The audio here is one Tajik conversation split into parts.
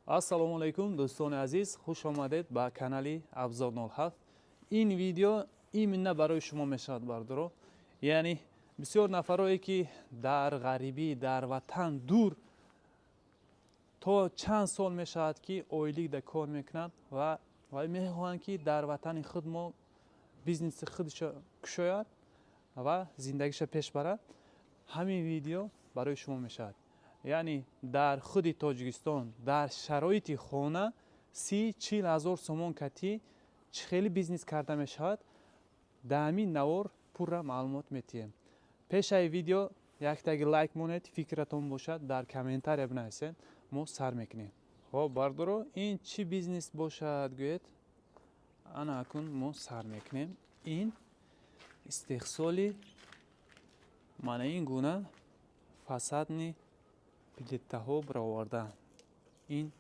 ассалому алайкум дӯстони азиз, хуш омадед ба канали Абзор 07. ин видео именно барои шумо мешавад бардоро. яъне бисёр нафарое ки дар ғарибӣ, дар ватан дур то чанд сол мешавад ки ойлик да кор мекунанд ва мехоҳанд ки дар ватани худ мо бизнеси худшо кушояд ва зиндагиша пеш барад. ҳамин видео барои шумо мешавад. яъне дар худи Тоҷикистон дар шароити хона 30-40 ҳазор сомон кати чӣ хеле бизнес карда мешавад, дар ҳамин навор пурра маълумот метиҳем. пешаи видео яктаги лайк монед, фикратон бошад дар комментария бинависед, мо сар мекунем. хоб бардоро ин чӣ бизнес бошад гӯед? ана акун мо сар мекунем. ин истеҳсоли мана ин гуна фасадни плитаҳо баровардан. ин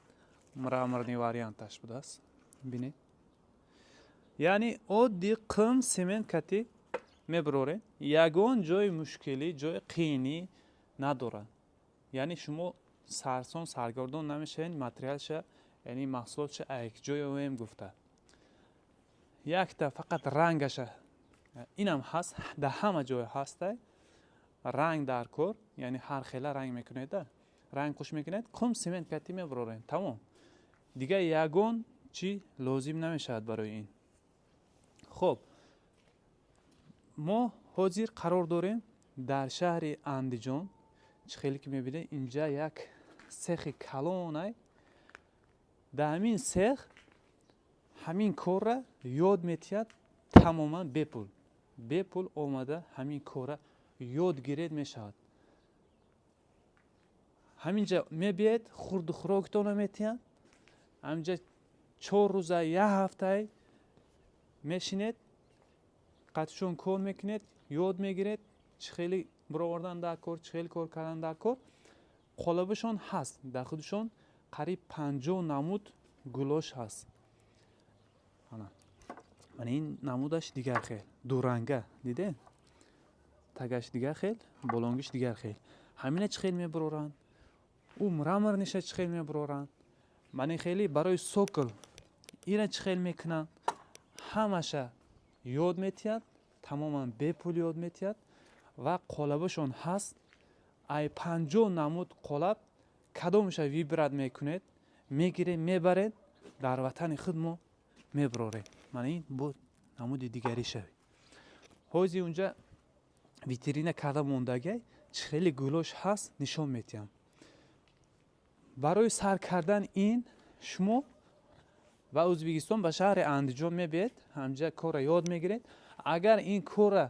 мраморни варианташ будааст. бинед, яъне одди қум семент кати мебароред. ягон ҷои мушкилӣ, ҷои қиинӣ надорад. яъне шумо сарсон саргардон намешавед материалша, яъне маҳсулотша якҷоя оем гуфта. якта фақат рангаша инам ҳаст, дар ҳама ҷой ҳастай. ранг дар кор, яъне ҳар хела ранг мекунеда. ранг хуш мекунед, қум семент кати мебароред. тамом. дигар ягон чӣ лозим намешавад барои ин. хоб, мо ҳозир қарор дорем дар шаҳри Андиҷон. чӣ хеле ки мебинед инҷа як сехи калонай. дар ҳамин сех ҳамин корра ёд метиҳад тамоман бепул. бепул омада ҳамин корра ёд гиред мешавад. ҳаминҷа мебиед хурду хӯрокитонро метиҳанд. ҳаминҷа 4 рӯза 1 ҳафтае мешинед, қатишон кор мекунед, ёд мегиред чӣ хеле баровардан дар кор, чӣ хеле кор кардан дар кор. қолобашон ҳаст, дар худшон қариб 50 намуд гулош ҳаст. мана ин намудаш дигар хел дуранга дидед, тагаш дигар хел, болонгиш дигар хел. ҳамина чӣ хел мебароранд, ӯ мраморниша чӣ хел мебароранд, мани хели барои сокл ира чӣ хел мекунанд. ҳамаша ёд метиҳад, тамоман бепул ёд метиҳад ва қолабашон ҳаст. ай 50 намуд қолаб кадомаша вибрат мекунед, мегиред, мебаред, дар ватани худ мо мебароред. мана ин бо намуди дигари шави. ҳозир унҷа витрина карда мондагай чӣ хеле гулош ҳаст нишон метиҳам. барои сар кардан ин шумо ба Ӯзбекистон ба шаҳри Андиҷон мебиед, ҳамҷа корра ёд мегиред. агар ин корра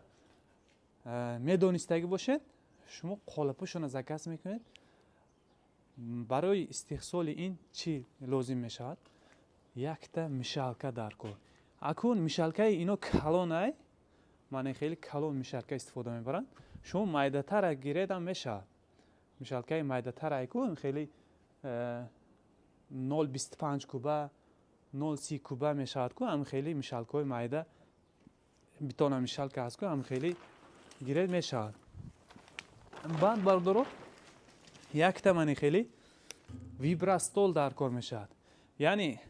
медонистагӣ бошед, шумо қолапашона заказ мекунед. барои истеҳсоли ин чӣ лозим мешавад? якта мишалка дар кор. акун мишалкаи ино калонай, мана хеле калон мишалка истифода мебаранд. шумо майдатара гиредам мешавад. мишалкаи майдатара акун хеле 0.25 куба 0.30 куба мешавад ку ам хеле мишалкаи майда битона мишалка аст ку ам хеле гиред мешавад. баъд бардоро якта мани хеле вибрастол дар кор мешавад. яъне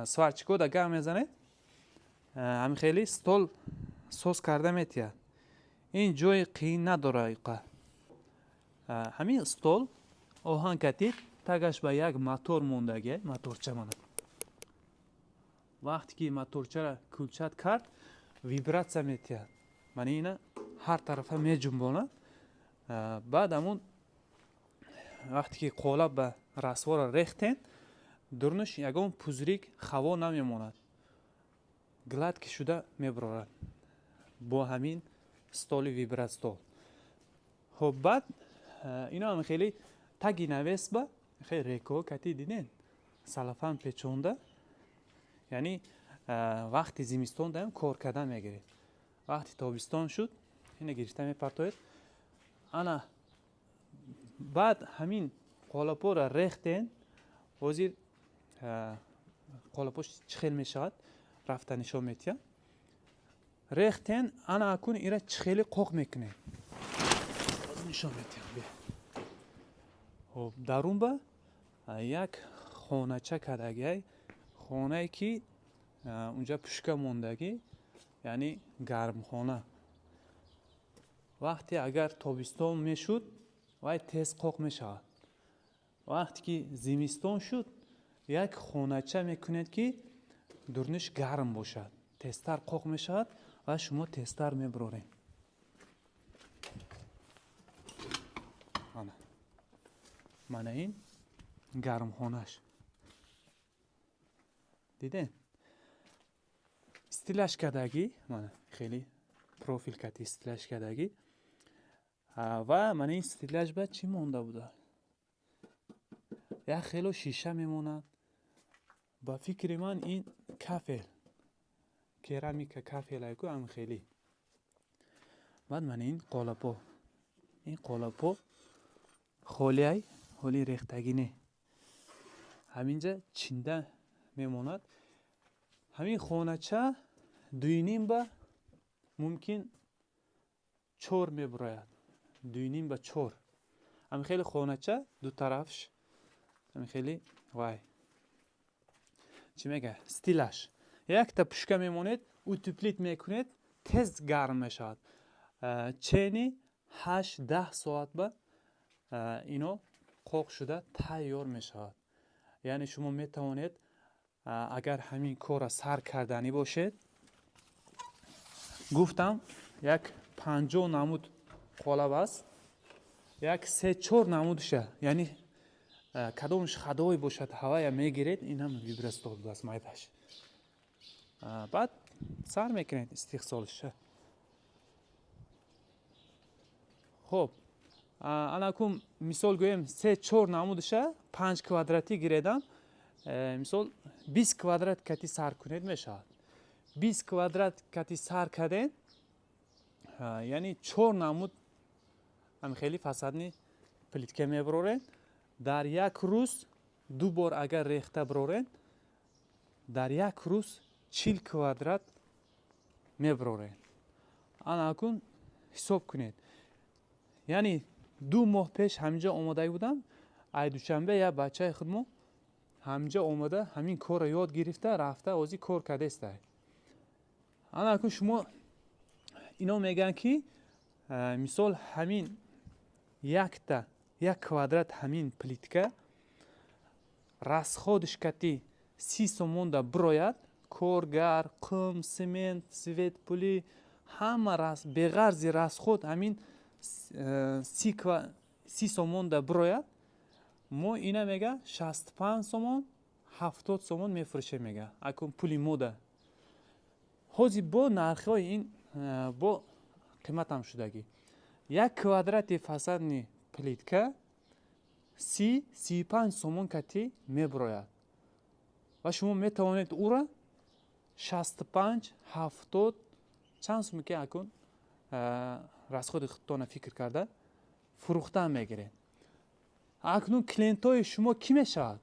сварчикода гам мезанед, ам хеле стол сос карда метиҳад. ин ҷои қиин надорад. ҳамин стол оҳан катид, тагаш ба як мотор мондаги, моторча мана. вақте ки моторчара кулчат кард, вибратсия метиҳад. мана ина ҳар тарафа меҷунбонад. баъд амун вақте ки қолаб ба расвора рехтен, дурнуш ягон пузрик ҳаво намемонад. гладки шуда мебарорад бо ҳамин столи вибратстол. хоб баъд ино ҳам хеле таги навесба хеле реко кати диден салафан печонда. яъне вақти зимистон даем кор кардан мегиред. вақти тобистон шуд, ина гирифта мепартоед. ана баъд ҳамин қолапора рехтен. ҳозир қолапош чӣ хел мешавад, рафта нишон метиҳам. рехтен ана акун ира чӣ хеле қоқ мекунед. нишон метиҳам. дарун ба як خونچه کردگی خونه که اونجا پشکه موندگی یعنی گرم خونه. وقتی اگر تابستان میشد وای تیز قوق میشود. وقتی که زمستان شد یک خونچه میکنید که درونش گرم باشد، تیزتر قوق میشود و شما تیزتر میبرورین. من این گرم خونش دیدین استیلش کردگی من خیلی پروفیل کتی استیلش کردگی و من این استیلش بعد چی مونده بوده یک خیلی شیشه میموند. با فکر من این کافل کرامیک کافل ایکو هم خیلی بعد من این قالپو خولی ریختگی نه همینجا چینده میموند. همین خونچه 2.5 با ممکن 4 میبراید 2.5 با 4. همین خیلی خونچه دو طرفش همین خیلی وای چی میگه استیلش یک تا پشکه میمونید او تپلیت میکنید تیز گرم میشود. چینی 8-10 ساعت با اینو قوق شده تیار میشود. یعنی شما میتوانید اگر همین کار سر کردنی باشید گفتم یک 50 نمود قالب است یک 3-4 نمودشه یعنی کدومش خدایی باشد هوای میگیرید این هم ویبرستور است مایدش بعد سر میکنید استیخسالش. خب الان مثال گویم 3-4 نمودشه 5 کوادراتی گیریدم مثال 20 کوادرات کتی سر کنید میشه 20 کوادرات کتی سر کردین یعنی 4 نمود هم خیلی فساد نی پلیتکه میبرورین. در یک روز 2 بار اگر ریخته برورین در یک روز 40 کوادرات میبرورین. الان حساب کنید یعنی 2 ماه پیش همینجا اومده بودم ای دوشنبه یا بچه خودمو همینجا اومده همین کار یاد گرفته رفته ازی کار کرده است. الان شما اینا میگن که مثال همین یک کوادرات همین پلیتکه راسخودش کتی 30 سومون دا براید کارگر قم سمنت سویت پولی همه راس بغرض راسخود همین 30 سومون دا براید ما اینا میگه 65 سومون 70 سومون میفروشه میگه اکن پولی موده حاضی با نرخای این با قیمت هم شدگی یک کوادرات فساد نی پلیتکه 30-35 سومون کتی میبراید و شما میتوانید او را 65-70 چند سوم که اکن راسخود خودتان فکر کرده فروخته میگیره. اکنون کلینتای شما کی میشود؟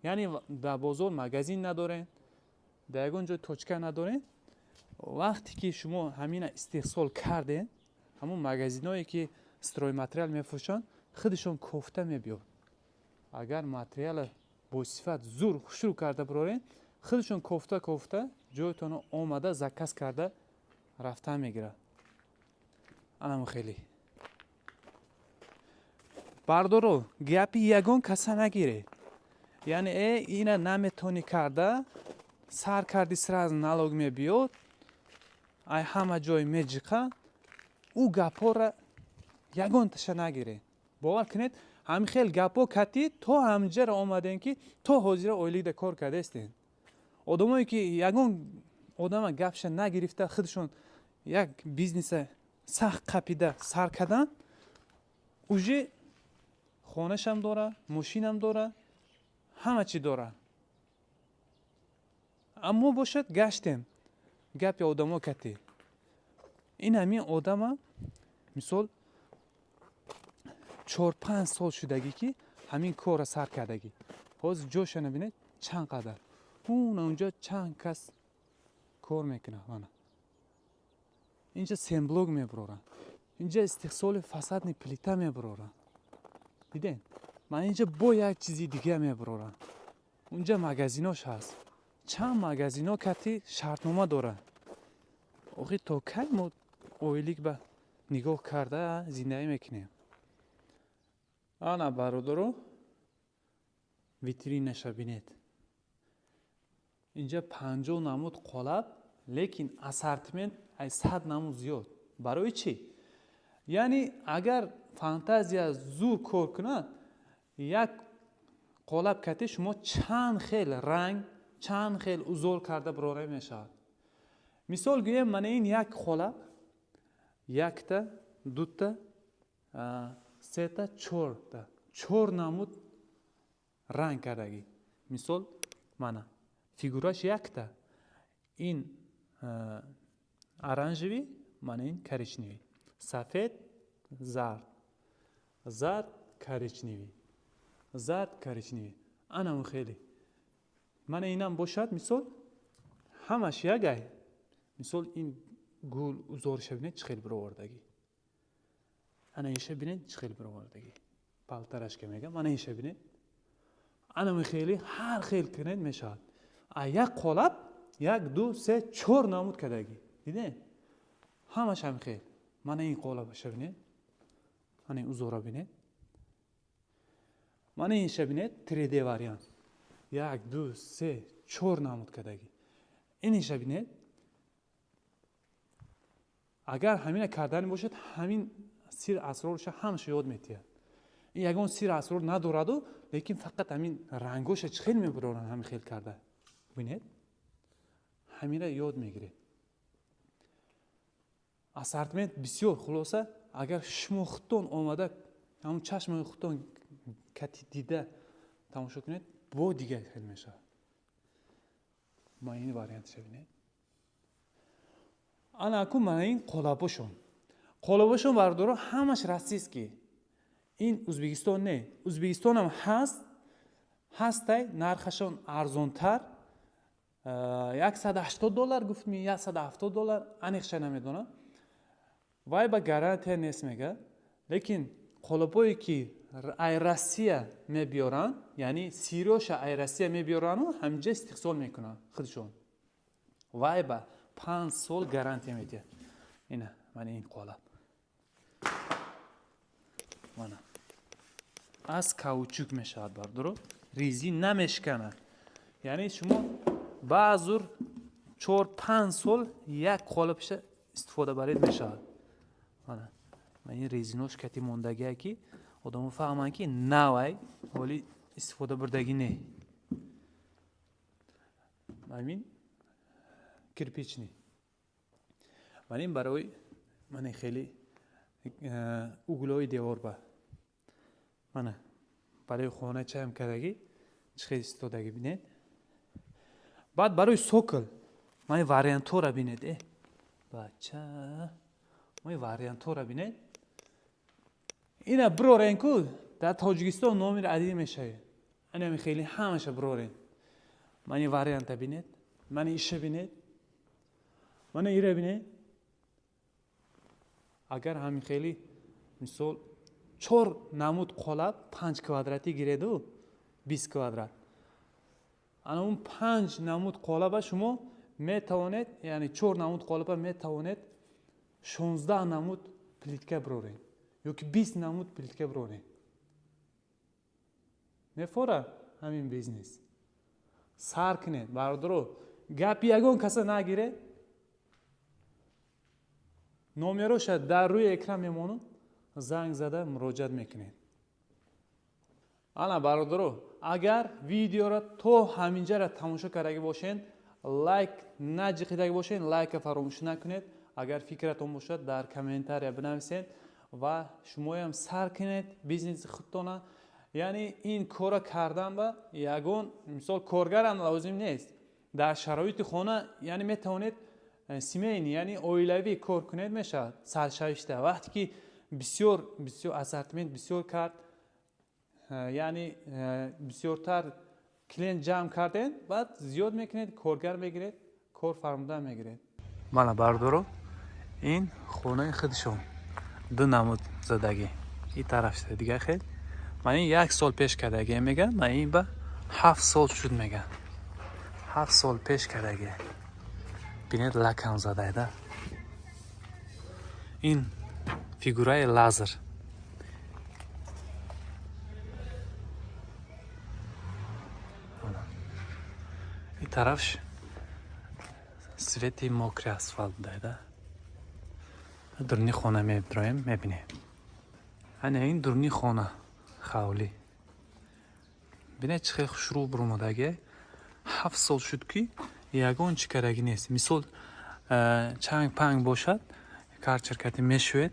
یعنی در بازار مگزین ندارین در یگان جای توچکه ندارین وقتی که شما همین استحصال کردین همون مگزینایی که استروی ماتریال میفروشن خودشون کوفته میبیاد. اگر ماتریال با صفت زور شروع کرده برارین خودشون کوفته جایتون آمده زکس کرده رفته میگیره. الان خیلی بردارو گپی یگان کسا نگیره یعنی اینا نمیتونی کرده سر کردی سر از نالوگ میبیاد ای همه جای میجیقه او گپا را یگان تشه نگیره. باور کنید همین خیلی گپا کتی تو همجا را آمدین که تو حاضر اویلید کار کرده استین. آدمایی که یگان آدم گپش نگرفته خودشون یک بیزنس سخت قپیده سر کردن اوجی خانهش هم داره ماشین هم داره همه چی داره اما باشد گشتیم گپ آدم ها کتی این همین آدم ها مثال 4-5 سال شدگی که همین کار را سر کردگی حاضر جوش نبینید چند قدر اونجا چند کس کار میکنه اینجا سمبلوگ میبرورن اینجا استحصال فساد نی پلیتا میبرورن دیدین من اینجا با یک چیزی دیگه میبرورن اونجا مغازیناش هست. چند مغازینا کتی شرطنامه دارن. آخه تا کی ما اویلیک به نگاه کرده زندگی میکنیم. آنا برادرو ویترینش بینید. اینجا 50 نمود قالب، لیکن اسارتمنت ای 100 نمود زیاد. برای چی؟ یعنی اگر فانتازیا زور کار کنه، یک قالب کتی شما چند خیل رنگ، چند خیل ازول کرده براره میشه. مثال گویم من این یک قالب، یک تا، دو تا، سه تا، چهار نمود رنگ کردگی. مثال منه فیگوراش یک تا، این ارنجوی، من این کریچنیوی، سفید، زرد، کریچنیوی، زرد، کریچنیوی. انم خیلی من اینم باشد مثال همش یکای. مثال این گل ازارش بینید چه خیلی برآوردگی. انا ایش بینید چه خیلی برآوردگی. پالترش که میگم من ایش بینید. انم خیلی هر خیلی کنید میشد. یک قالب 1 2 3 4 نمود کردگی. دیدین؟ همش هم خیلی. من این قالبش بینید. من این ازارا بینید. من ایش بینید 3D واریانت. 1 2 3 4 نمود کردگی. این ایش بینید. اگر همین کردن باشد همین سیر اسرارش همش یاد میتید. این یگان سیر اسرار ندارد و لیکن فقط همین رنگوش خیلی میبرن همین خیلی کرده. ببینید همین را یاد میگیرید. اسارتمنت بسیار خلاصه اگر شما خودتون آمده همون چشم خودتون کتی دیده تماشا کنید با دیگه خیلی میشه. ما این واریانتش ببینید. انا اكو من این قالباشون بردارو همش راسیست که این ازبکستان نه. ازبکستان هم هست نرخشون ارزانتر. $180 گفت می $170 انیخش نمیدونم. وای با گارانتی نیست میگه. لیکن قالبایی که ای روسیه میبیارن یعنی سیروش ای روسیه میبیارن و همجا استحصال میکنن خودشون. وای با 5 سال گارانتی میده. اینه من این قالب. منه. از کاوچوک میشود بردارو. ریزی نمیشکنه. یعنی شما بعضور 4-5 سال یک قالبش استفاده برید میشود. منه. من این ریزینوش کتی موندگی که آدمو فهمن که نوای ولی استفاده بردگی نه. همین کرپیچ نی. من این برای من خیلی اوگلای دیوار با منه برای خانه چه هم کردگی چه خیلی استفادگی بینید. بعد برای سوکل من واریانتو را بینید. بچه من واریانتو را بینید. اینا برورین کو در تاجیکستان نامی را عدیده میشه. اینا خیلی همشه برورین. من این واریانت بینید. من ایشه بینید. من ایره بینید. اگر همین خیلی مثال 4 نمود قالب 5 کوادراتی گیرید و 20 کوادرات. انا اون 5 نمود قالب شما میتوانید یعنی 4 نمود قالب میتوانید 16 نمود پلیتکه برورین یا که 20 نمود پلیتکه برورین. میفوره همین بیزنس. سر کنید برادرو گپ یگون کسی نگیره. نومیروش در روی اکران میمونم زنگ زده مراجعت میکنید. انا برادرو اگر ویدیو را تو همینجا را تماشا کرده باشین لایک نجیقیده باشین لایک فراموش نکنید. اگر فکرتون باشد در کامنتار بنویسید و شما هم سر کنید بیزنس خودتون. یعنی این کارا کردن با یگون مثال کارگر هم لازم نیست. در شرایط خانه یعنی میتونید سیمین یعنی اویلوی کار کنید میشه سرشایسته. وقتی که بسیار اسارتمنت بسیار کرد یعنی بسیارتر کلینت جمع کردین بعد زیاد میکنید کارگر میگیرید کار فرموده میگیرید. من بردارو این خونه خودشون 2 نمود زدگی این طرف دیگه خیلی من این 1 سال پیش کردگی میگم من این با 7 سال شد میگن 7 سال پیش کردگی بینید لکم زده ده این فیگورای لازر این طرفش سویتی موکری اسفالت دایده درنی خونه میبدرایم میبینی این درنی خونه خاولی بینید چه خیلی خوش رو برمودگی 7 سال شد که یگان چی کرگی نیست مثل چنگ پنگ باشد کار شرکتی میشوید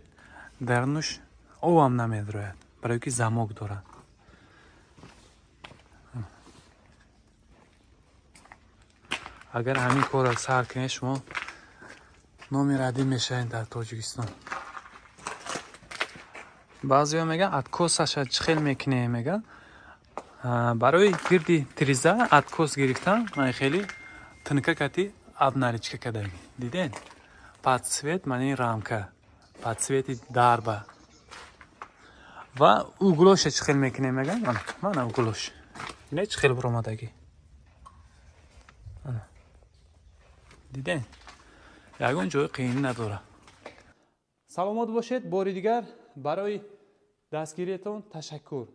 درنش او هم نمیدروید برای که زماک دارد اگر همین کار را سر کنید شما نمیردی میشه در تاجیکستان بعضی ها میگن ادکوسش چخیل میکنه میگن برای گردی تریزه ادکوس گرفتن خیلی تنکه کتی اب ناریچکه کدگی دیدین подсвет мани рамка подсвети дарба ва углош чхел мекне меган мана углош не чхел буромадаги диден ягон ҷои қиин надора саломат бошед бори дигар барои дастгириятон ташаккур